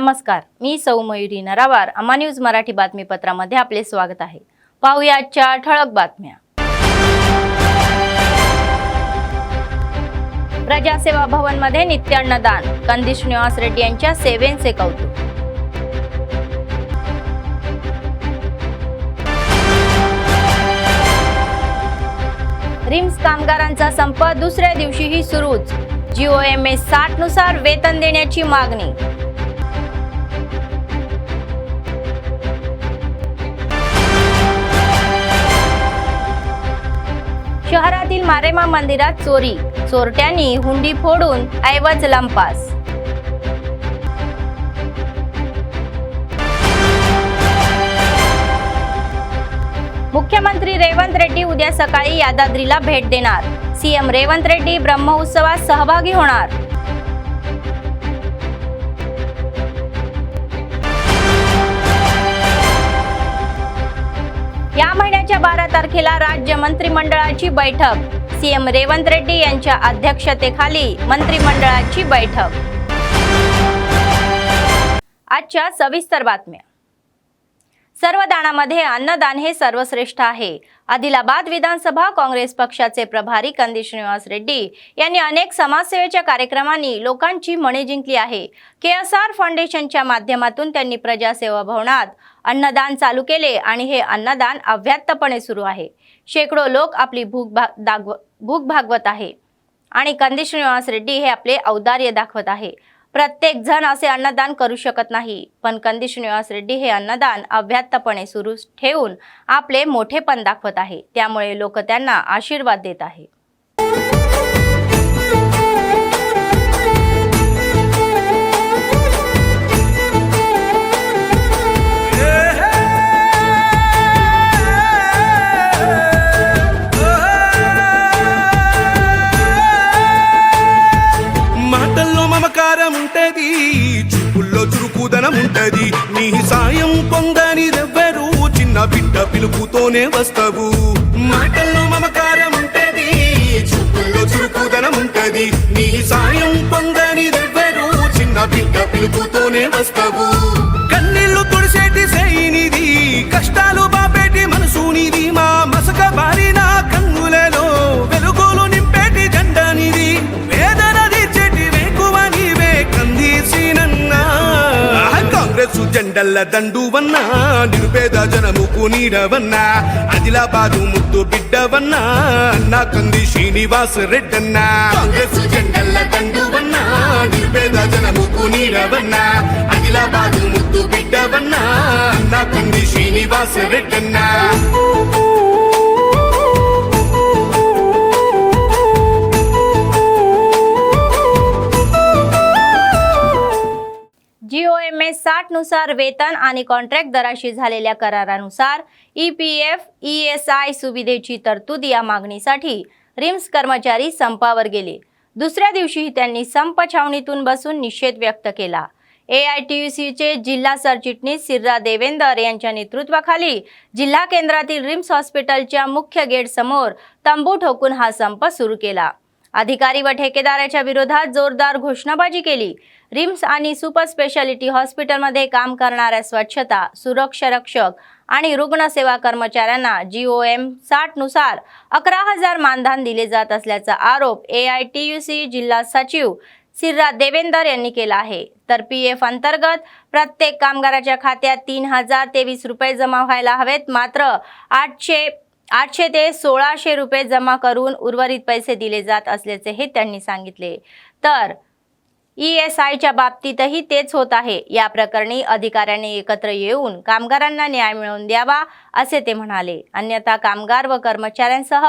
नमस्कार, मी सौ मयुरी नरावार. अमा न्यूज मराठी बातमीपत्रामध्ये आपले स्वागत आहे. पाहूया आजच्या ठळक बातम्या. प्रजासेवा भवन मध्ये नित्य अन्नदान, कंदी श्रीनिवास रेड्डी यांच्या सेवेचे कौतुक. रिम्स कामगारांचा संप दुसऱ्या दिवशीही सुरूच. GOMS 60 नुसार वेतन देण्याची मागणी. शहरातील मारेमा मंदिरात चोरी, चोरट्यांनी हुंडी फोडून ऐवज लंपास. मुख्यमंत्री रेवंत रेड्डी उद्या सकाळी यादाद्रीला भेट देणार. सीएम रेवंत रेड्डी ब्रह्मोत्सवात सहभागी होणार. या महिन्याच्या 12 तारखेला राज्य मंत्रिमंडळाची बैठक. सीएम रेवंत रेड्डी यांच्या अध्यक्षतेखाली मंत्रिमंडळाची बैठक. आजच्या सविस्तर बातम्या. सर्व दानामध्ये अन्नदान हे सर्वश्रेष्ठ आहे. आदिलाबाद विधानसभा काँग्रेस पक्षाचे प्रभारी कंदी श्रीनिवास रेड्डी यांनी अनेक समाजसेवेच्या कार्यक्रमांनी लोकांची मने जिंकली आहे. KSR फाउंडेशनच्या माध्यमातून त्यांनी प्रजासेवा भवनात अन्नदान चालू केले आणि हे अन्नदान अव्याहतपणे सुरू आहे. शेकडो लोक आपली भूक भागवत आहे आणि कंदी श्रीनिवास रेड्डी हे आपले औदार्य दाखवत आहे. प्रत्येक जण असे अन्नदान करू शकत नाही, पण कंदी श्रीनिवास रेड्डी हे अन्नदान अव्याहतपणे सुरू ठेवून आपले मोठेपण दाखवत आहे. त्यामुळे लोक त्यांना आशीर्वाद देत आहे. చూపుల్లో చురుకుదనం ఉంటది. నీ సాయం పొందని రెవ్వరు చిన్న బిడ్డ పిలుపుతోనే వస్తావు. మాటల్లో మమకారం ఉంటది, చూపుల్లో చురుకుదనం ఉంటది. నీ సాయం పొందని రెవ్వరు చిన్న బిడ్డ పిలుపుతోనే వస్తావు. కన్నీళ్లు తుడిసేటి సేయినిది, కష్టాలు బాపేటి మనసునిది. మా మసక బారిన కన్నులలో వెలుగులు నింపేటి జెండానిది. వేదన తీర్చేటి వేకువ నీవే కందీసినన్నా. కాంగ్రెస్ జెండల్ల దండువన్నా, నిరుపేద జనముకు నీడవన్నా. ఆదిలాబాదు ముద్దు బిడ్డవన్నా, నా కంది శ్రీనివాస్ రెడ్డన్నా. కాంగ్రెస్ జెండల్ల దండువన్నా, నిరుపేద జనముకు నీడవన్నా. ఆదిలాబాదు ముద్దు బిడ్డవన్నా, నా కంది శ్రీనివాస్ రెడ్డన్నా. GOMS 60 नुसार वेतन आणि कॉन्ट्रॅक्ट दराशी झालेल्या करारानुसार EPF ESI सुविधेची तरतूद या मागणीसाठी रिम्स कर्मचारी संपावर गेले. दुसऱ्या दिवशीही त्यांनी संप छावणीतून बसून निषेध व्यक्त केला. AITUCचे जिल्हा सरचिटणीस सिर्रा देवेंदर यांच्या नेतृत्वाखाली जिल्हा केंद्रातील रिम्स हॉस्पिटलच्या मुख्य गेट समोर तंबू ठोकून हा संप सुरू केला. अधिकारी व ठेकेदाराच्या विरोधात जोरदार घोषणाबाजी केली. रिम्स आणि सुपर स्पेशालिटी हॉस्पिटलमध्ये काम करणाऱ्या स्वच्छता, सुरक्षा रक्षक आणि रुग्णसेवा कर्मचाऱ्यांना GOMS 60 नुसार 11,000 मानधन दिले जात असल्याचा आरोप AITUC जिल्हा सचिव सिर्रा देवेंदर यांनी केला आहे. तर PF अंतर्गत प्रत्येक कामगाराच्या खात्यात 3,023 रुपये जमा व्हायला हवेत. मात्र 800 ते 1,600 रुपये जमा करून उर्वरित पैसे दिले जात असल्याचेही त्यांनी सांगितले. तर ESIच्या बाबतीतही तेच होत आहे. या प्रकरणी अधिकाऱ्यांनी एकत्र येऊन कामगारांना न्याय मिळवून द्यावा असे ते म्हणाले. अन्यथा कामगार व कर्मचाऱ्यांसह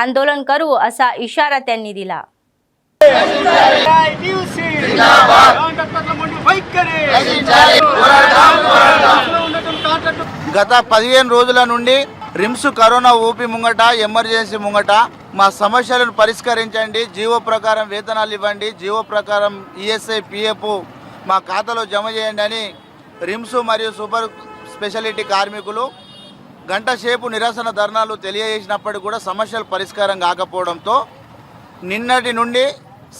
आंदोलन करू असा इशारा त्यांनी दिला. గత 15 రోజుల నుండి రిమ్స్ కరోనా ఓపీ ముంగట, ఎమర్జెన్సీ ముంగట మా సమస్యలను పరిష్కరించండి, జీవో ప్రకారం వేతనాలు ఇవ్వండి, జీవో ప్రకారం ESI PF మా ఖాతాలో జమ చేయండి అని రిమ్స్ మరియు సూపర్ స్పెషాలిటీ కార్మికులు గంట సేపు నిరసన ధర్నాలు తెలియజేసినప్పటికీ కూడా సమస్యలు పరిష్కారం కాకపోవడంతో నిన్నటి నుండి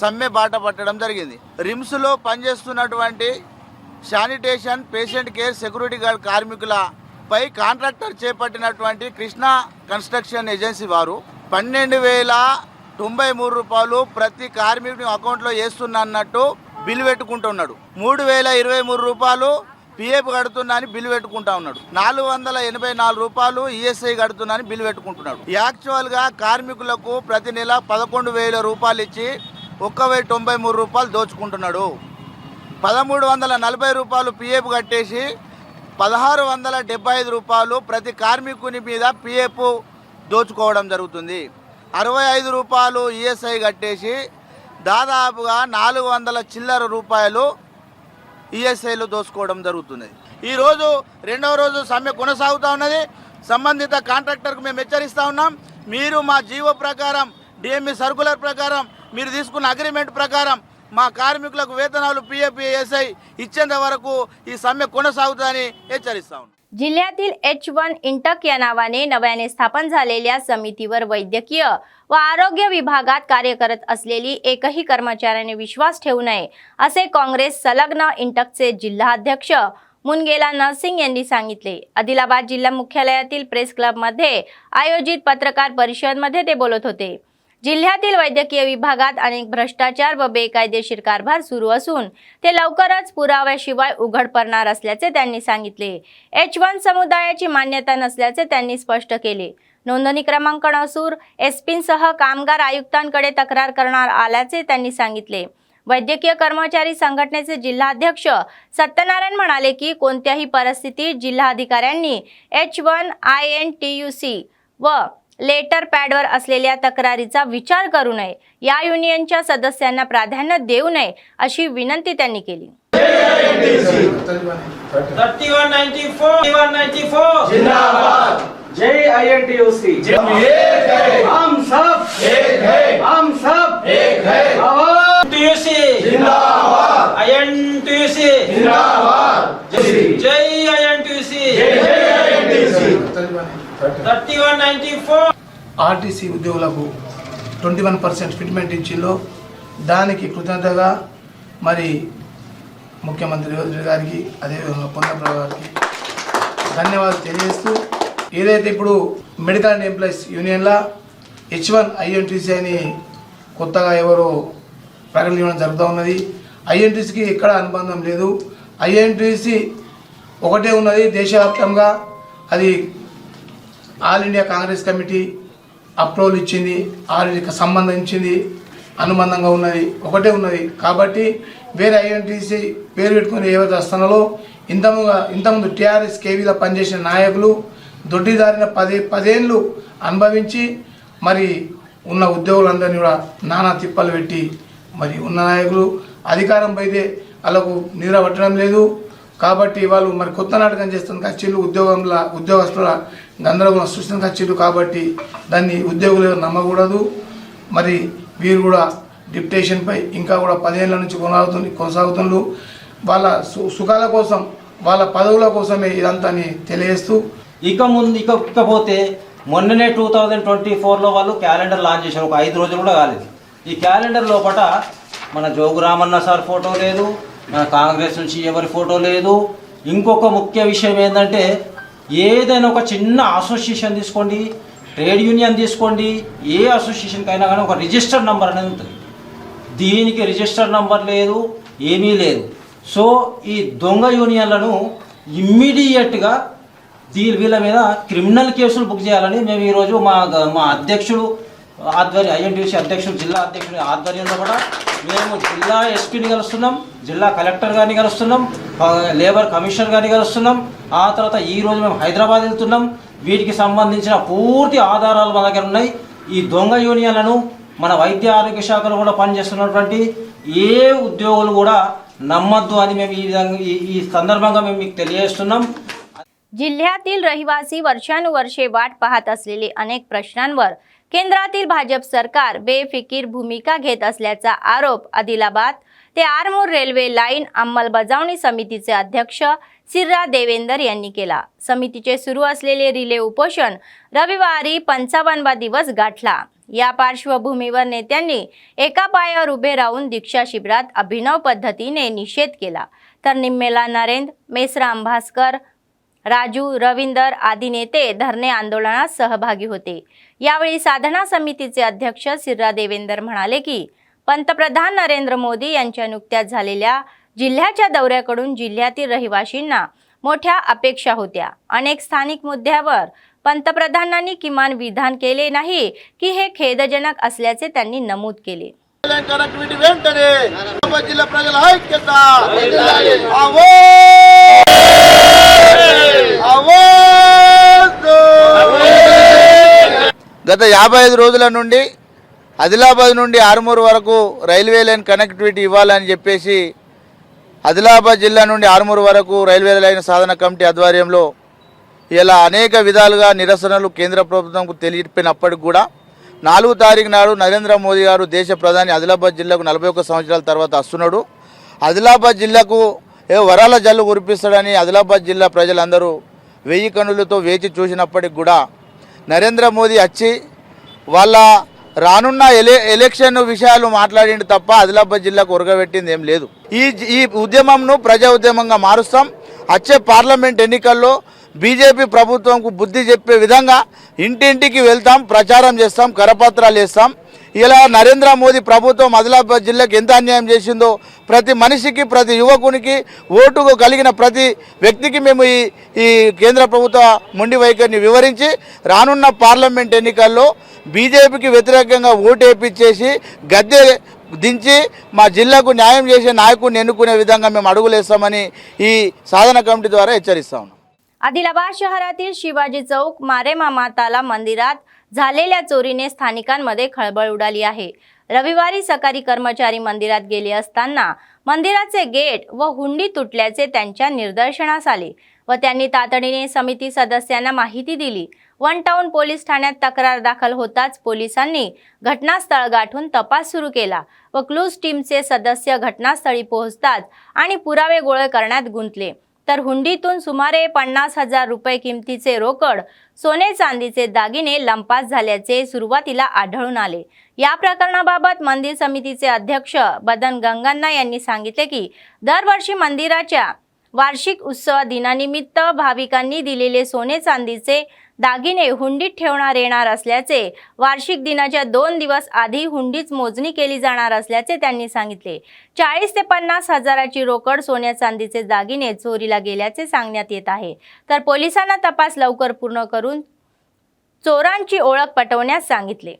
సమ్మె బాట పట్టడం జరిగింది. రిమ్స్లో పనిచేస్తున్నటువంటి sanitation, patient care, security guard కార్మికులపై కాంట్రాక్టర్ చేపట్టినటువంటి కృష్ణా కన్స్ట్రక్షన్ ఏజెన్సీ వారు 12,093 రూపాయలు ప్రతి కార్మికుని అకౌంట్లో వేస్తున్నట్టు బిల్లు పెట్టుకుంటున్నాడు. 3,023 రూపాయలు పిఎఫ్ కడుతున్నా అని బిల్లు పెట్టుకుంటా ఉన్నాడు. 484 రూపాయలు ఈఎస్ఐ కడుతున్నా అని బిల్లు పెట్టుకుంటున్నాడు. యాక్చువల్గా కార్మికులకు ప్రతి నెల 11,000 రూపాయలు ఇచ్చి 1,093 రూపాయలు దోచుకుంటున్నాడు. 1,340 రూపాయలు పిఎఫ్ కట్టేసి 1,675 రూపాయలు ప్రతి కార్మికుని మీద పిఎఫ్ దోచుకోవడం జరుగుతుంది. 65 రూపాయలు ఈఎస్ఐ కట్టేసి దాదాపుగా 400 చిల్లర రూపాయలు ఈఎస్ఐలు దోచుకోవడం జరుగుతుంది. ఈరోజు రెండవ రోజు సమ్మె కొనసాగుతూ ఉన్నది. సంబంధిత కాంట్రాక్టర్కు మేము హెచ్చరిస్తూ ఉన్నాం, మీరు మా జీవో ప్రకారం, డిఎంఈ సర్కులర్ ప్రకారం, మీరు తీసుకున్న అగ్రిమెంట్ ప్రకారం మా कार्मिकुలకు వేతనాలు पीएफ एसआई इच्छेंत वరకు ఈ సమ్మె కొనసాగుతుందని హెచ్చరిస్తా ఉన్నాం. जिल्ह्यातील H1 इंटक या नावाने नव्याने स्थापन झालेल्या समितीवर वैद्यकीय व आरोग्य विभागात कार्य करत असलेली एकही कर्मचाऱ्याने विश्वास ठेवू नये असे काँग्रेस संलग्न इंटकचे जिल्हाध्यक्ष मुनगेला नरसिंग यांनी सांगितले. आदिलाबाद जिल्हा मुख्यालयातील प्रेस क्लब मध्ये आयोजित पत्रकार परिषदेमध्ये ते बोलत होते. जिल्ह्यातील वैद्यकीय विभागात अनेक भ्रष्टाचार व बेकायदेशीर कारभार सुरू असून ते लवकरच पुराव्याशिवाय उघड पडणार असल्याचे त्यांनी सांगितले. H1 समुदायाची मान्यता नसल्याचे त्यांनी स्पष्ट केले. नोंदणी क्रमांक नसून एसपींसह कामगार आयुक्तांकडे तक्रार करणार आल्याचे त्यांनी सांगितले. वैद्यकीय कर्मचारी संघटनेचे जिल्हाध्यक्ष सत्यनारायण म्हणाले की कोणत्याही परिस्थितीत जिल्हाधिकाऱ्यांनी H1 INTUC व लेटर पॅडवर असलेल्या तक्रारीचा विचार करू नये, या युनियनच्या सदस्यांना प्राधान्य देऊ नये अशी विनंती त्यांनी केली. 3194 जिंदाबाद जय INTUC हम सब एक है INTUC जिंदाबाद INTUC जिंदाबाद जय INTUC 3194 ఆర్టీసీ ఉద్యోగులకు 21% ఫిట్మెంట్ ఇచ్చిలో దానికి కృతజ్ఞతగా మరి ముఖ్యమంత్రి రేవంత్ రెడ్డి గారికి అదేవిధంగా పొన్నప్రభు గారికి ధన్యవాదాలు తెలియజేస్తూ ఏదైతే ఇప్పుడు మెడికల్ అండ్ ఎంప్లాయీస్ యూనియన్లా H1 INTUC అని కొత్తగా ఎవరో ప్రకటన ఇవ్వడం జరుగుతూ ఉన్నది. INTUCకి ఎక్కడ అనుబంధం లేదు. INTUC ఒకటే ఉన్నది దేశవ్యాప్తంగా. అది all India Congress committee approval ఇచ్చింది, ఆర్కి సంబంధించింది అనుబంధంగా ఉన్నది, ఒకటే ఉన్నది. కాబట్టి వేరే INTUC పేరు పెట్టుకుని ఏవైతే వస్తున్నారో ఇంతకుముందు టీఆర్ఎస్ కేవీలో పనిచేసిన నాయకులు దొడ్డిదారిన 10 ఏళ్ళు అనుభవించి మరి ఉన్న ఉద్యోగులందరినీ కూడా నానా తిప్పలు పెట్టి మరి ఉన్న నాయకులు అధికారం పోయితే వాళ్ళకు నిద్ర పట్టడం లేదు. కాబట్టి వాళ్ళు మరి కొత్త నాటకం చేస్తున్న ఖర్చులు ఉద్యోగస్తుల గందరగోళం సృష్టించిన ఖర్చులు. కాబట్టి దాన్ని ఉద్యోగులు నమ్మకూడదు. మరి వీరు కూడా డిప్యుటేషన్పై ఇంకా కూడా 10 ఏళ్ళ నుంచి కొనసాగుతున్నారు. వాళ్ళ సుఖాల కోసం, వాళ్ళ పదవుల కోసమే ఇదంతా తెలియజేస్తూ ఇకపోతే మొన్ననే 2024లో వాళ్ళు క్యాలెండర్ లాంచ్ చేశారు. ఒక 5 రోజులు కూడా కాలేదు. ఈ క్యాలెండర్ లోపల మన జోగు రామన్న సార్ ఫోటో లేదు, మన కాంగ్రెస్ నుంచి ఎవరి ఫోటో లేదు. ఇంకొక ముఖ్య విషయం ఏంటంటే ఏదైనా ఒక చిన్న అసోసియేషన్ తీసుకోండి, ట్రేడ్ యూనియన్ తీసుకోండి, ఏ అసోసియేషన్కి అయినా కానీ ఒక రిజిస్టర్డ్ నెంబర్ అనేది ఉంటుంది. దీనికి రిజిస్టర్డ్ నెంబర్ లేదు, ఏమీ లేదు. సో ఈ దొంగ యూనియన్లను ఇమ్మీడియట్గా వీళ్ళ మీద క్రిమినల్ కేసులు బుక్ చేయాలని మేము ఈరోజు మా అధ్యక్షుడు ఆధ్వర్యం INTUC అధ్యక్షుడు జిల్లా అధ్యక్షుడి ఆధ్వర్యంలో కూడా మేము జిల్లా ఎస్పీని కలుస్తున్నాం, జిల్లా కలెక్టర్ గారిని కలుస్తున్నాం, లేబర్ కమిషనర్ గారిని కలుస్తున్నాం. ఆ తర్వాత ఈరోజు మేము హైదరాబాద్ వెళ్తున్నాం. వీటికి సంబంధించిన పూర్తి ఆధారాలు మన దగ్గర ఉన్నాయి. ఈ దొంగ యూనియన్లను మన వైద్య ఆరోగ్య శాఖలో కూడా పనిచేస్తున్నటువంటి ఏ उद्योगुలు కూడా నమ్మద్దు అని మేము ఈ సందర్భంగా మేము మీకు తెలియజేస్తున్నాం. जिल्ह्यातील रहिवासी वर्षानुवर्षे वाट पाहत असलेले अनेक प्रश्नांवर केंद्रातील भाजप सरकार बेफिकीर भूमिका घेत असल्याचा आरोप आदिलाबाद ते आरमूर रेल्वे लाईन अंमलबजावणी समितीचे अध्यक्ष सिर्रा देवेंदर यांनी केला. समितीचे सुरू असलेले रिले उपोषण रविवारी 55वा दिवस गाठला. या पार्श्वभूमीवर नेत्यांनी एका पायावर उभे राहून दीक्षा शिबिरात अभिनव पद्धतीने निषेध केला. तर निम्मेला नरेंद्र, मेसराम भास्कर, राजू, रविंदर आदी नेते धरणे आंदोलनात सहभागी होते। यावेळी साधना समितीचे अध्यक्ष सिर्रा देवेंदर म्हणाले की पंतप्रधान नरेंद्र मोदी यांच्या नुकत्याच झालेल्या जिल्ह्याच्या दौऱ्याकडून जिल्ह्यातील रहिवाशींना मोठ्या अपेक्षा होत्या। अनेक स्थानिक मुद्द्यावर पंतप्रधानांनी किमान विधान केले नाही की हे खेदजनक असल्याचे त्यांनी नमूद केले। कनेक्टिविटी వెంటనే జిల్లా ప్రజల ఐక్యత గత 55 రోజుల నుండి ఆదిలాబాద్ నుండి ఆర్మూర్ వరకు రైల్వే లైన్ కనెక్టివిటీ ఇవ్వాలని చెప్పేసి ఆదిలాబాద్ జిల్లా నుండి ఆర్మూర్ వరకు రైల్వే లైన్ సాధన కమిటీ ఆధ్వర్యంలో ఇలా అనేక విధాలుగా నిరసనలు కేంద్ర ప్రభుత్వంకు తెలిపినప్పటికి కూడా 4వ తారీఖు నాడు నరేంద్ర మోదీ గారు దేశ ప్రధాని ఆదిలాబాద్ జిల్లాకు 41 సంవత్సరాల తర్వాత వస్తున్నాడు। ఆదిలాబాద్ జిల్లాకు వరాల జల్లు కురిపిస్తాడని ఆదిలాబాద్ జిల్లా ప్రజలందరూ 1000 కన్నులతో వేచి చూసినప్పటికి కూడా నరేంద్ర మోదీ వచ్చి వాళ్ళ రానున్న ఎలక్షన్ విషయాలు మాట్లాడింది తప్ప ఆదిలాబాద్ జిల్లాకు ఉరగబెట్టింది ఏం లేదు। ఈ ఉద్యమంను ప్రజా ఉద్యమంగా మారుస్తాం। వచ్చే పార్లమెంట్ ఎన్నికల్లో బీజేపీ ప్రభుత్వంకు బుద్ధి చెప్పే విధంగా ఇంటింటికి వెళ్తాం, ప్రచారం చేస్తాం, కరపత్రాలు వేస్తాం। ఇలా నరేంద్ర మోదీ ప్రభుత్వం ఆదిలాబాద్ జిల్లాకు ఎంత అన్యాయం చేసిందో ప్రతి మనిషికి, ప్రతి యువకునికి, ఓటుకు కలిగిన ప్రతి వ్యక్తికి మేము ఈ కేంద్ర ప్రభుత్వ మొండి వైఖరిని వివరించి రానున్న పార్లమెంట్ ఎన్నికల్లో బీజేపీకి వ్యతిరేకంగా ఓటు వేయించేసి గద్దె దించి మా జిల్లాకు న్యాయం చేసే నాయకుడిని ఎన్నుకునే విధంగా మేము అడుగులేస్తామని ఈ సాధన కమిటీ ద్వారా హెచ్చరిస్తా ఉన్నాం। आदिलाबाद शहरातील शिवाजी चौक मारेमामा ताला मंदिरात झालेल्या चोरीने स्थानिकांमध्ये खळबळ उडाली आहे। रविवारी सकाळी कर्मचारी मंदिरात गेले असताना मंदिराचे गेट व हुंडी तुटल्याचे त्यांच्या निदर्शनास आले व त्यांनी तातडीने समिती सदस्यांना माहिती दिली। वन टाउन पोलीस ठाण्यात तक्रार दाखल होताच पोलिसांनी घटनास्थळ गाठून तपास सुरू केला व क्लूज टीमचे सदस्य घटनास्थळी पोहोचताच आणि पुरावे गोळा करण्यात गुंतले। तर हुंडीतून सुमारे 50,000 रुपये किमतीचे रोकड, सोने चांदीचे दागिने लंपास झाल्याचे सुरुवातीला आढळून आले। या प्रकरणाबाबत मंदिर समितीचे अध्यक्ष बदन गंगन्ना यांनी सांगितले की दरवर्षी मंदिराच्या वार्षिक उत्सव दिनानिमित्त भाविकांनी दिलेले सोने चांदीचे दागिने हुंडीत ठेवणार येणार असल्याचे, वार्षिक दिनाच्या 2 दिवस आधी हुंडीच मोजणी केली जाणार असल्याचे त्यांनी सांगितले। 40 ते 50 हजाराची रोकड, सोन्या चांदीचे दागिने चोरीला गेल्याचे सांगण्यात येत आहे। तर पोलिसांना तपास लवकर पूर्ण करून चोरांची ओळख पटवण्यास सांगितले।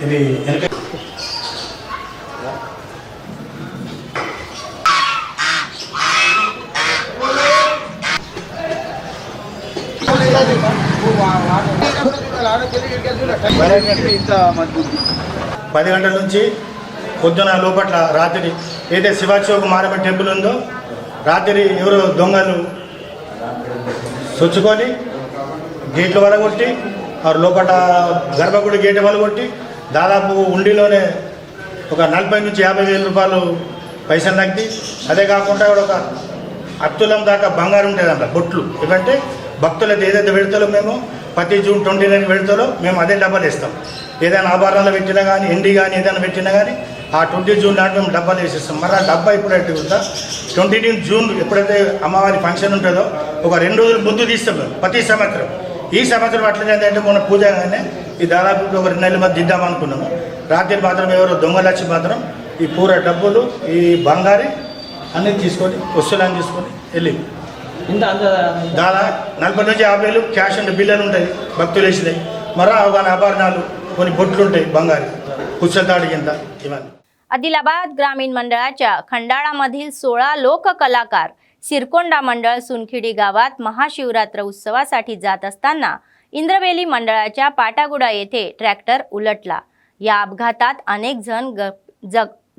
ఇది వెనక పది గంటల నుంచి పొద్దున లోపట్ల రాత్రి ఏదైతే శివాజీ చౌక్ మారమ్మ టెంపుల్ ఉందో రాత్రి ఎవరో దొంగలు చొచ్చుకొని గేట్లు వలగొట్టి లోపల గర్భగుడి గేట్ వలగొట్టి దాదాపు ఉండిలోనే ఒక 40 నుంచి 50,000 రూపాయలు పైసలు నగ్గి, అదే కాకుండా ఒక 10 తులం దాకా బంగారం ఉండేదంట బొట్లు। ఎందుకంటే భక్తులది ఏదైతే పెడతాలో మేము ప్రతి జూన్ 29 పెడతాలో మేము అదే డబ్బాలు ఇస్తాం। ఏదైనా ఆభరణాలు పెట్టినా కానీ, ఎండి కానీ ఏదైనా పెట్టినా కానీ ఆ 20 జూన్ నాటి మేము డబ్బాలు వేసిస్తాం। మరి ఆ డబ్బా ఎప్పుడైతే ఉందా 29 జూన్ ఎప్పుడైతే అమ్మవారి ఫంక్షన్ ఉంటుందో ఒక 2 రోజులు ముందు తీస్తాం మేము ప్రతి సంవత్సరం। ఈ సంవత్సరం అట్లనే ఏంటంటే మొన్న పూజ కానీ ఈ దాదాపు ఒక 2 నెలల మధ్య దిద్దామనుకున్నాము। రాత్రి మాత్రం ఎవరో దొంగలు వచ్చి మాత్రం ఈ పూర డబ్బులు, ఈ బంగారి అన్నీ తీసుకొని వస్తువులని తీసుకొని వెళ్ళి దాదాపు 40 నుంచి 50,000 క్యాష్ అండ్ బిల్లులు ఉంటాయి భక్తులు వేసినాయి। మరో అవగాహన ఆభరణాలు, కొన్ని బొట్లు ఉంటాయి బంగారు, కుచ్చతాడి కింద ఇవన్నీ। आदिलाबाद ग्रामीण मंडळाच्या खंडाळामधील 16 लोक कलाकार सिरकोंडा मंडळ सुनखिडी गावात महाशिवरात्र उत्सवासाठी जात असताना इंद्रवेली मंडळाच्या पाटागुडा येथे ट्रॅक्टर उलटला। या अपघातात अनेक जण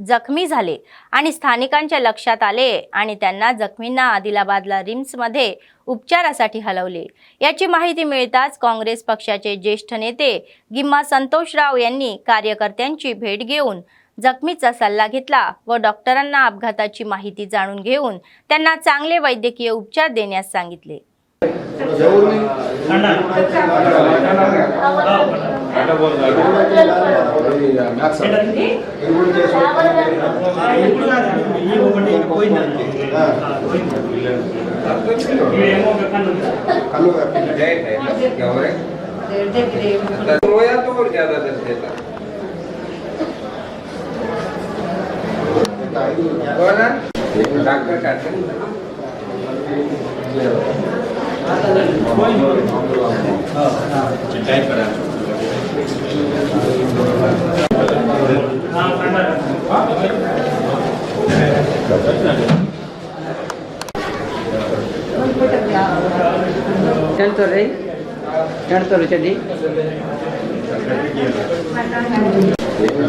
जखमी झाले आणि स्थानिकांच्या लक्षात आले आणि त्यांना जखमींना आदिलाबादला रिम्समध्ये उपचारासाठी हलवले। याची माहिती मिळताच काँग्रेस पक्षाचे ज्येष्ठ नेते गिम्मा संतोषराव यांनी कार्यकर्त्यांची भेट घेऊन जखमीचा सल्ला घेतला व डॉक्टरांना अपघाताची माहिती जाणून घेऊन त्यांना चांगले वैद्यकीय उपचार देण्यास सांगितले. रोया तो और ज्यादा दर्द देता डॉक्टर काटते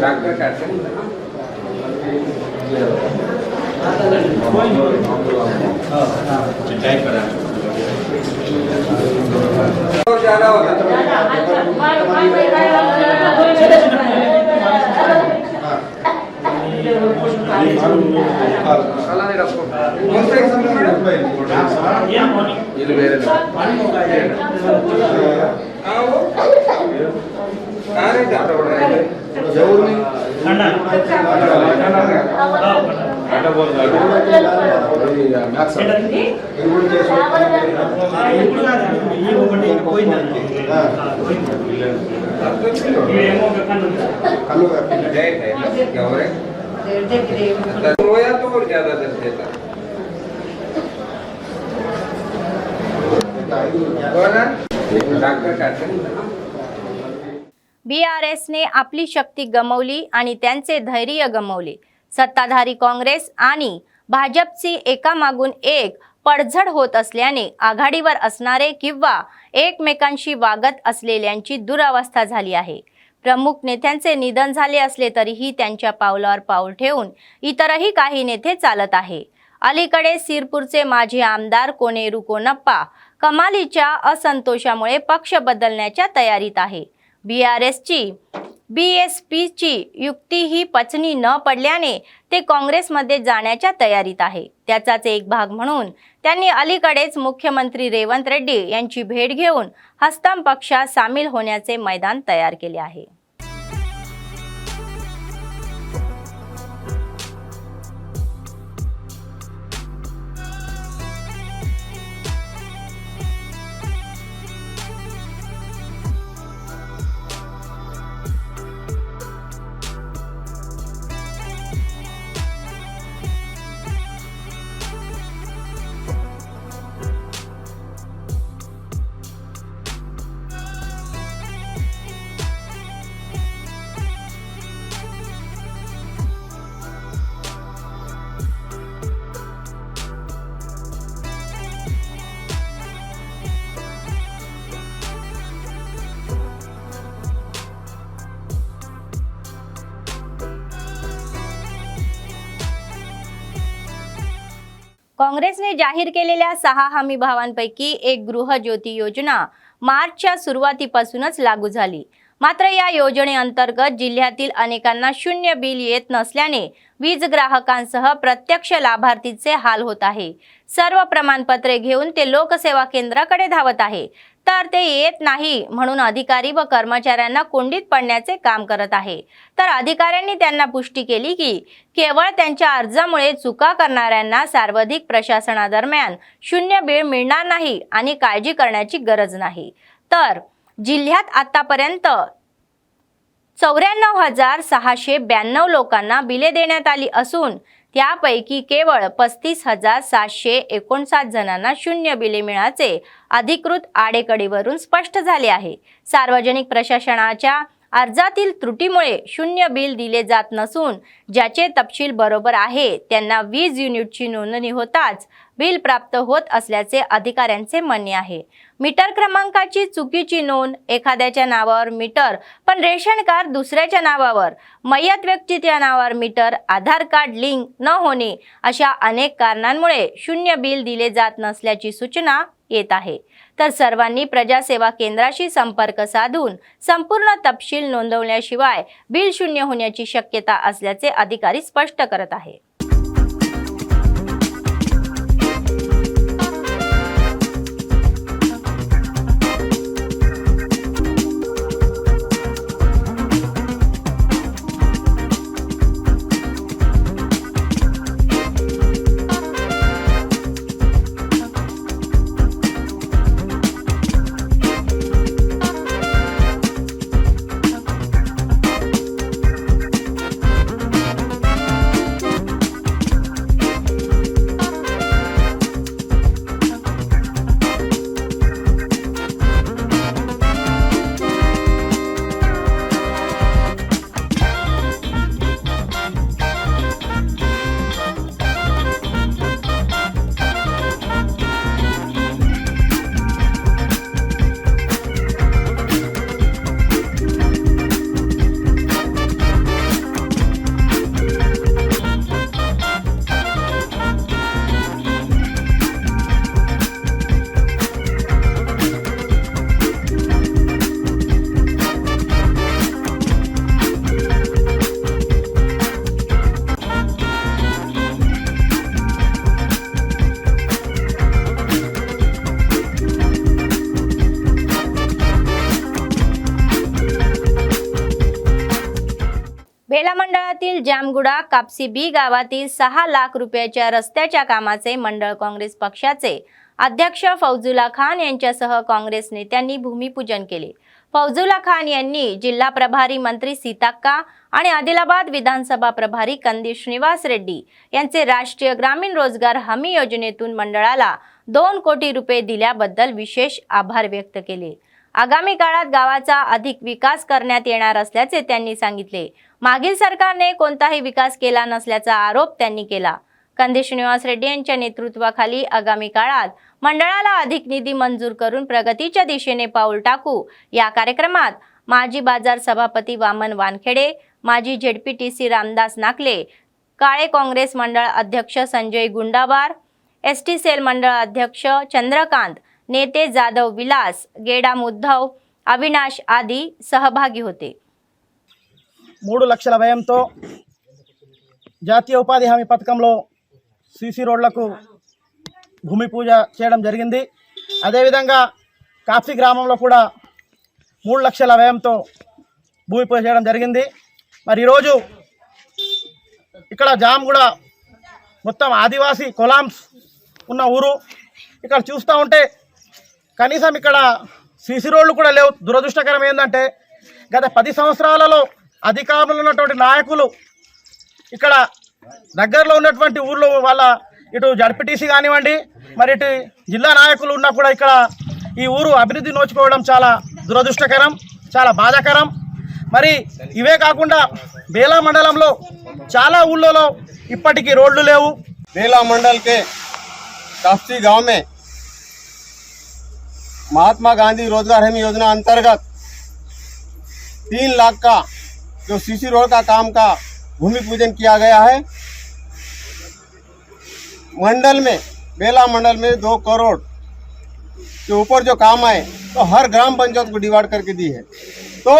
डॉक्टर काटते ज्यादा रोया तो और ज्यादा दर्द देता डॉक्टर काटते BRSने आपली शक्ती गमावली आणि त्यांचे धैर्य गमावले. सत्ताधारी काँग्रेस आणि भाजपची एकामागून एक पडझड होत असल्याने आघाडीवर असणारे किंवा एकमेकांशी वागत असलेल्यांची दुरावस्था झाली आहे. प्रमुख नेत्यांचे निधन झाले असले तरीही त्यांच्या पावलावर पाऊल ठेवून इतरही काही नेते चालत आहे. अलीकडे सिरपूरचे माजी आमदार कोनेरू कोनप्पा कमालीच्या असंतोषामुळे पक्ष बदलण्याच्या तयारीत आहे. BSPची युक्तीही पचनी न पडल्याने ते काँग्रेसमध्ये जाण्याच्या तयारीत आहे. त्याचाच एक भाग म्हणून त्यांनी अलीकडेच मुख्यमंत्री रेवंत रेड्डी यांची भेट घेऊन हस्ताम पक्षात सामील होण्याचे मैदान तयार केले आहे. काँग्रेसने जाहीर केलेल्या 6 हमी भावांपैकी एक गृहज्योती योजना मार्चच्या सुरुवातीपासूनच लागू झाली. मात्र या योजनेअंतर्गत जिल्ह्यातील अनेकांना शून्य बिल येत नसल्याने वीज ग्राहकांसह प्रत्यक्ष लाभार्थीचे हाल होत आहे. सर्व प्रमाणपत्रे घेऊन ते लोकसेवा केंद्राकडे धावत आहे, तर ते येत नाही म्हणून अधिकारी व कर्मचाऱ्यांना कोंडीत पडण्याचे काम करत आहे. तर अधिकाऱ्यांनी त्यांना पुष्टी केली की केवळ त्यांच्या अर्जामुळे चुका करणाऱ्यांना सार्वधिक प्रशासनादरम्यान शून्य बिल मिळणार नाही आणि काळजी करण्याची गरज नाही. तर जिल्ह्यात आतापर्यंत 94,692 लोकांना बिले देण्यात आली असून त्यापैकी केवळ 35,759 जणांना शून्य बिले मिळाचे अधिकृत आडेकडीवरून स्पष्ट झाले आहे. सार्वजनिक प्रशासनाच्या अर्जातील त्रुटीमुळे शून्य बिल दिले जात नसून ज्याचे तपशील बरोबर आहे त्यांना वीज युनिटची नोंदणी होताच बिल प्राप्त होत असल्याचे अधिकाऱ्यांचे म्हणणे आहे. मीटर क्रमांकाची चुकीची नोंद, एखाद्याच्या नावावर मीटर पण रेशन कार्ड दुसऱ्याच्या नावावर, मयत व्यक्तीच्या नावावर मीटर, आधार कार्ड लिंक न होणे अशा अनेक कारणांमुळे शून्य बिल दिले जात नसल्याची सूचना येत आहे. तर सर्वांनी प्रजासेवा केंद्राशी संपर्क साधून संपूर्ण तपशील नोंदवल्याशिवाय बिल शून्य होण्याची शक्यता असल्याचे अधिकारी स्पष्ट करत आहेत. बेला मंडळातील जामगुडा कापसी बी गावातील 6 लाख रुपयाच्या रस्त्याच्या कामाचे मंडळ काँग्रेस पक्षाचे अध्यक्ष फौजुल्ला खान यांच्यासह काँग्रेस नेत्यांनी भूमिपूजन केले. फौजुल्ला खान यांनी जिल्हा प्रभारी मंत्री सीताक्का आणि आदिलाबाद विधानसभा प्रभारी कंदी श्रीनिवास रेड्डी यांचे राष्ट्रीय ग्रामीण रोजगार हमी योजनेतून मंडळाला 2 कोटी रुपये दिल्याबद्दल विशेष आभार व्यक्त केले. आगामी काळात गावाचा अधिक विकास करण्यात येणार असल्याचे त्यांनी सांगितले. मागील सरकारने कोणताही विकास केला नसल्याचा आरोप त्यांनी केला. कंदी श्रीनिवास रेड्डी यांच्या नेतृत्वाखाली आगामी काळात मंडळाला अधिक निधी मंजूर करून प्रगतीच्या दिशेने पाऊल टाकू. या कार्यक्रमात माजी बाजार सभापती वामन वानखेडे, माजी ZPTC रामदास नाकले, काळे काँग्रेस मंडळ अध्यक्ष संजय गुंडाबार, ST सेल मंडळ अध्यक्ष चंद्रकांत, नेते जाधव विलास, गेडा उद्धव, అవినాష్ ఆది సహభాగి होते. 3 లక్షల వ్యయంతో జాతీయ ఉపాధి హామీ పథకంలో సీసీ రోడ్లకు భూమి పూజ చేయడం జరిగింది. అదేవిధంగా కాప్సీ గ్రామంలో కూడా 3 లక్షల వ్యయంతో భూమి పూజ చేయడం జరిగింది. మరి ఈరోజు ఇక్కడ జామ్గూడ మొత్తం ఆదివాసీ కొలామ్స్ ఉన్న ఊరు. ఇక్కడ చూస్తూ ఉంటే కనీసం ఇక్కడ సీసీ రోడ్లు కూడా లేవు. దురదృష్టకరం ఏంటంటే గత 10 సంవత్సరాలలో అధికారంలో ఉన్నటువంటి నాయకులు ఇక్కడ దగ్గరలో ఉన్నటువంటి ఊర్లో వాళ్ళ ఇటు ZPTC కానివ్వండి, మరి ఇటు జిల్లా నాయకులు ఉన్నా కూడా ఇక్కడ ఈ ఊరు అభివృద్ధి నోచుకోవడం చాలా దురదృష్టకరం, చాలా బాధాకరం. మరి ఇవే కాకుండా బేలా మండలంలో చాలా ఊళ్ళలో ఇప్పటికీ రోడ్లు లేవు. बेला मंडल के काफसी गांव में महात्मा गांधी रोजगार हमी योजना अंतर्गत 3 लाख का जो सीसी रोड का काम का भूमि पूजन किया गया है. मंडल में बेला मंडल में 2 करोड़ के ऊपर जो काम है तो हर ग्राम पंचायत को डिवाइड करके दी है. तो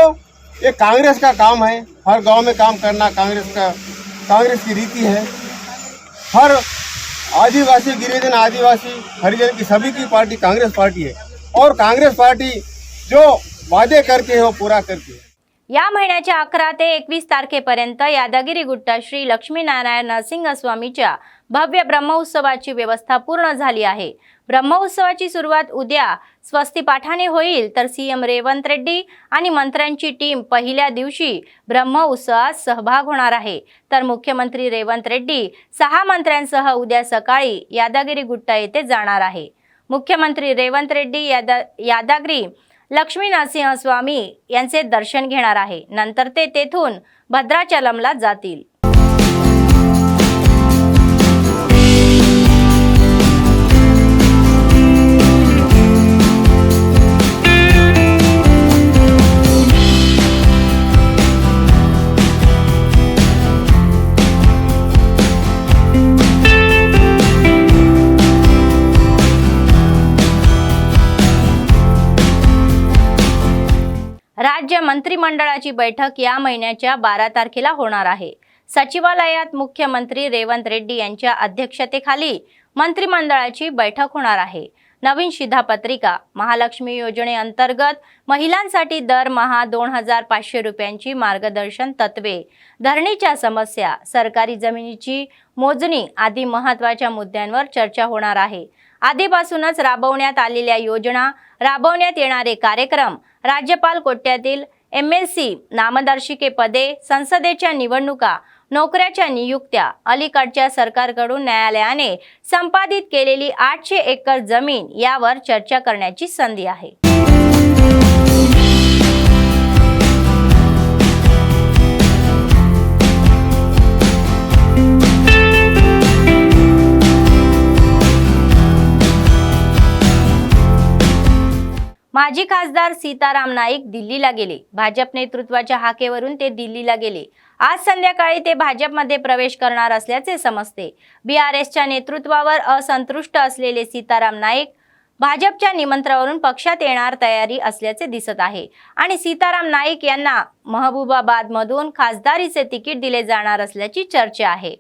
ये कांग्रेस का काम है. हर गांव में काम करना कांग्रेस की रीति है. हर आदिवासी, गिरिजन, आदिवासी, हरिजन की सभी की पार्टी कांग्रेस पार्टी है और कांग्रेस पार्टी जो वादे करके है वो पूरा करती है. या महिन्याच्या 11 ते 21 तारखेपर्यंत यादगिरी गुट्टा श्री लक्ष्मीनारायण नरसिंहस्वामीच्या भव्य ब्रह्मोत्सवाची व्यवस्था पूर्ण झाली आहे. ब्रह्मोत्सवाची सुरुवात उद्या स्वस्ती पाठाने होईल, तर CM रेवंत रेड्डी आणि मंत्र्यांची टीम पहिल्या दिवशी ब्रह्मोत्सवात सहभाग होणार आहे. तर मुख्यमंत्री रेवंत रेड्डी 6 मंत्र्यांसह उद्या सकाळी यादगिरी गुट्टा येथे जाणार आहे. मुख्यमंत्री रेवंत रेड्डी यादगिरी लक्ष्मी नरसिंहस्वामी यांचे दर्शन घेणार आहे. नंतर ते तेथून भद्राचलमला जातील. मंत्रिमंडळाची बैठक या महिन्याच्या 12 तारखेला होणार आहे. सचिवालयात मुख्यमंत्री रेवंत रेड्डी यांच्या अध्यक्षतेखाली मंत्रिमंडळाची बैठक होणार आहे. नवीन शिधापत्रिका, महालक्ष्मी योजनेअंतर्गत महिलांसाठी दरमहा 2500 रुपयांची मार्गदर्शन तत्वे, धरणीच्या समस्या, सरकारी जमिनीची मोजणी आदी महत्त्वाच्या मुद्द्यांवर चर्चा होणार आहे. आधीपासूनच राबवण्यात आलेल्या योजना, राबवण्यात येणारे कार्यक्रम, राज्यपाल कोट्यातील MLC, नामदर्शिके पदे, संसदेच्या निवडणुका, नोकऱ्याच्या नियुक्त्या, अलीकडच्या सरकारकडून न्यायालयाने संपादित केलेली 800 एकर जमीन यावर चर्चा करण्याची संधी आहे. माजी खासदार सीताराम नाईक दिल्लीला गेले. भाजप नेतृत्वाच्या हाकेवरून ते दिल्लीला गेले. आज संध्याकाळी ते भाजपमध्ये प्रवेश करणार असल्याचे समजते. BRSच्या नेतृत्वावर असंतुष्ट असलेले सीताराम नाईक भाजपच्या निमंत्रणावरून पक्षात येणार तयारी असल्याचे दिसत आहे आणि सीताराम नाईक यांना महबूबाबादमधून खासदारीचे तिकीट दिले जाणार असल्याची चर्चा आहे.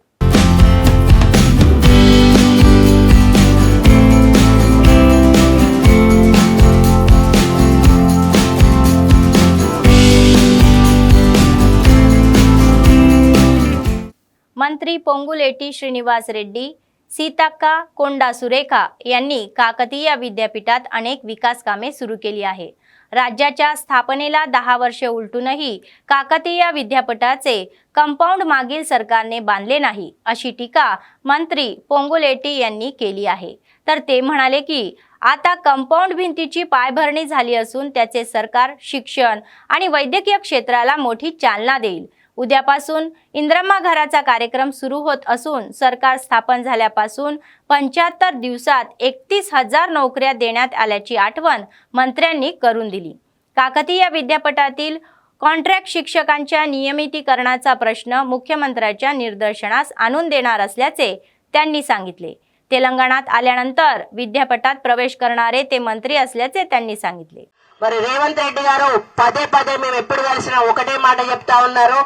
मंत्री पोंगुलेटी श्रीनिवास रेड्डी, सीताक्का कोंडा सुरेखा यांनी काकतीय विद्यापीठात अनेक विकास कामे सुरू केली आहे. राज्याच्या स्थापनेला 10 वर्षे उलटूनही काकतीय विद्यापीठाचे कंपाऊंड मागील सरकारने बांधले नाही, अशी टीका मंत्री पोंगुलेटी यांनी केली आहे. तर ते म्हणाले की आता कंपाऊंड भिंतीची पायभरणी झाली असून त्याचे सरकार शिक्षण आणि वैद्यकीय क्षेत्राला मोठी चालना देईल. उद्यापासून इंदिरम्मा घराचा कार्यक्रम सुरू होत असून सरकार स्थापन झाल्यापासून 75 दिवसात 31,000 नोकऱ्या देण्यात आल्याची आठवण मंत्र्यांनी करून दिली. काकतीय विद्यापीठातील कॉन्ट्रॅक्ट शिक्षकांच्या नियमितीकरणाचा प्रश्न मुख्यमंत्र्यांच्या निदर्शनास आणून देणार असल्याचे त्यांनी सांगितले. तेलंगणात आल्यानंतर विद्यापीठात प्रवेश करणारे ते मंत्री असल्याचे त्यांनी सांगितले. మరి రేవంత్ రెడ్డి గారు పదే పదే మేము ఎప్పుడు కలిసినా ఒకటే మాట చెప్తా ఉన్నారు,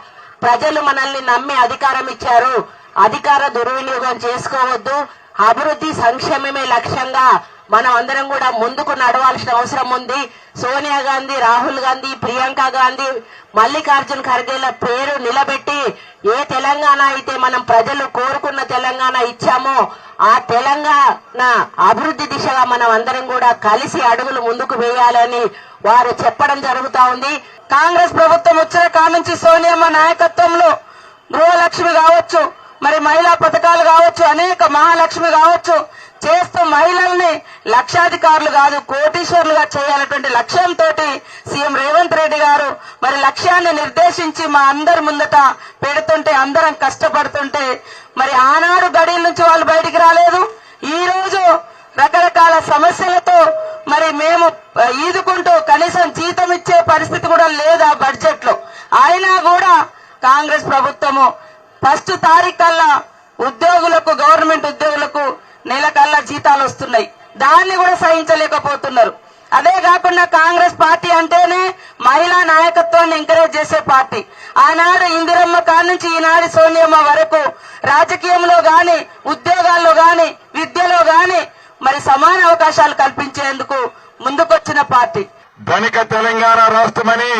ప్రజలు మనల్ని నమ్మి అధికారం ఇచ్చారు, అధికార దుర్వినియోగం చేసుకోవద్దు, అభివృద్ధి సంక్షేమమే లక్ష్యంగా మనం అందరం కూడా ముందుకు నడవాల్సిన అవసరం ఉంది. సోనియా గాంధీ, రాహుల్ గాంధీ, ప్రియాంక గాంధీ, మల్లికార్జున్ ఖర్గేల పేరు నిలబెట్టి ఏ తెలంగాణ అయితే మనం ప్రజలు కోరుకున్న తెలంగాణ ఇచ్చామో ఆ తెలంగాణ అభివృద్ధి దిశగా మనం అందరం కూడా కలిసి అడుగులు ముందుకు వేయాలని వారు చెప్పడం జరుగుతా ఉంది. కాంగ్రెస్ ప్రభుత్వం వచ్చిన కాడ నుంచి సోనియమ్మ నాయకత్వంలో గృహలక్ష్మి కావచ్చు, మరి మహిళా పథకాలు కావచ్చు, అనేక మహాలక్ష్మి కావచ్చు చేస్తూ మహిళల్ని లక్షాధికారులు కాదు కోటీశ్వరులుగా చేయాలటువంటి లక్ష్యంతో సీఎం రేవంత్ రెడ్డి గారు మరి లక్ష్యాన్ని నిర్దేశించి మా అందరి ముందట పెడుతుంటే అందరం కష్టపడుతుంటే మరి ఆనాడు గడిల నుంచి వాళ్ళు బయటికి రాలేదు. ఈ రోజు రకరకాల సమస్యలతో మరి మేము ఈదుకుంటూ కనీసం జీతం ఇచ్చే పరిస్థితి కూడా లేదు ఆ బడ్జెట్ లో. అయినా కూడా కాంగ్రెస్ ప్రభుత్వము 1వ తారీఖు కల్లా ఉద్యోగులకు, గవర్నమెంట్ ఉద్యోగులకు నెల కల్లా జీతాలు వస్తున్నాయి, దాన్ని కూడా సహించలేకపోతున్నారు. అదే కాకుండా కాంగ్రెస్ పార్టీ అంటేనే మహిళా నాయకత్వాన్ని ఎంకరేజ్ చేసే పార్టీ. ఆనాడు ఇందిరమ్మ కాడి నుంచి ఈనాడు సోనియమ్మ వరకు రాజకీయంలో గాని, ఉద్యోగాల్లో గాని, విద్యలో గాని మరి సమాన అవకాశాలు కల్పించేందుకు ముందుకొచ్చిన పార్టీ. ధనిక తెలంగాణ రాష్ట్రమని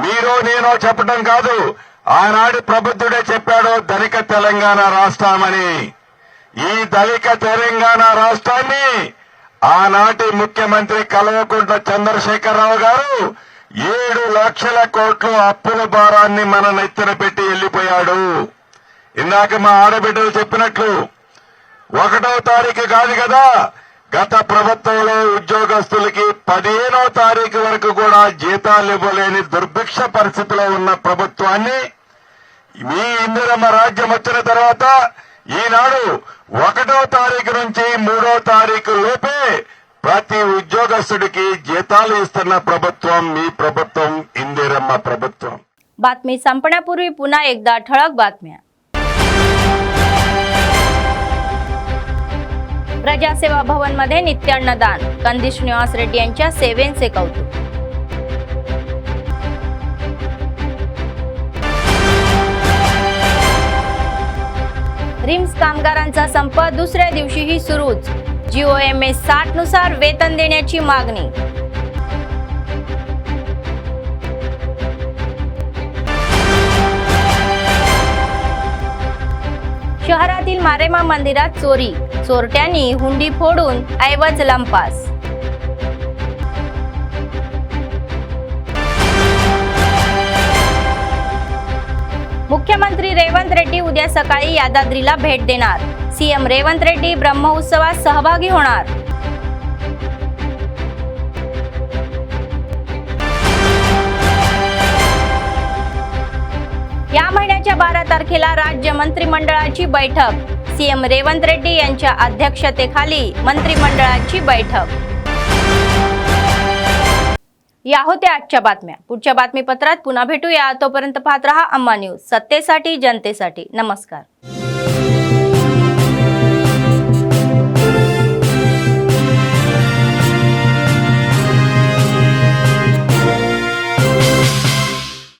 మీరు నేను చెప్పడం కాదు, ఆనాడు ప్రబుద్ధుడే చెప్పాడు ధనిక తెలంగాణ రాష్ట్రమని. ఈ ధనిక తెలంగాణ రాష్ట్రాన్ని ఆనాటి ముఖ్యమంత్రి కల్వకుంట్ల చంద్రశేఖరరావు గారు 7 లక్షల కోట్ల అప్పుల భారాన్ని మన నెత్తిన పెట్టి వెళ్లిపోయాడు. ఇందాక మా ఆడబిడ్డలు చెప్పినట్లు 1వ తారీఖు కాదు కదా, గత ప్రభుత్వంలో ఉద్యోగస్తులకి 15వ తారీఖు వరకు కూడా జీతాలు ఇవ్వలేని దుర్భిక్ష పరిస్థితిలో ఉన్న ప్రభుత్వాన్ని మీ ఇందిరమ్మ రాజ్యం వచ్చిన తర్వాత ఈనాడు 1వ తారీఖు నుంచి 3వ తారీఖు లోపే ప్రతి ఉద్యోగస్తుడికి జీతాలు ఇస్తున్న ప్రభుత్వం మీ ప్రభుత్వం, ఇందిరమ్మ ప్రభుత్వం. बातमी संपण्यापूर्वी पुन्हा एकदा ठळक बातम्या. प्रजासेवा भवन मध्ये नित्य अन्नदान, कंदी श्रीनिवास रेड्डी यांच्या सेवेचे कौतुक. रिम्स कामगारांचा संप दुसऱ्या दिवशीही सुरूच. GOMS 60 नुसार वेतन देण्याची मागणी. शहरातील मारेमा मंदिरात चोरी, चोरट्यांनी हुंडी फोडून ऐवज लंपास. मुख्यमंत्री रेवंत रेड्डी उद्या सकाळी यादाद्रीला भेट देणार. सीएम रेवंत रेड्डी ब्रह्मोत्सवात सहभागी होणार. या महिन्याच्या 12 तारखेला राज्य मंत्रिमंडळाची बैठक. सीएम रेवंत रेड्डी यांच्या अध्यक्षतेखाली मंत्रिमंडळाची बैठक. या होत्या आजच्या बातम्या. पुढच्या बातमीपत्रात पुन्हा भेटूया. तोपर्यंत पाहत रहा अम्मा न्यूज, सत्तेसाठी जनतेसाठी. नमस्कार.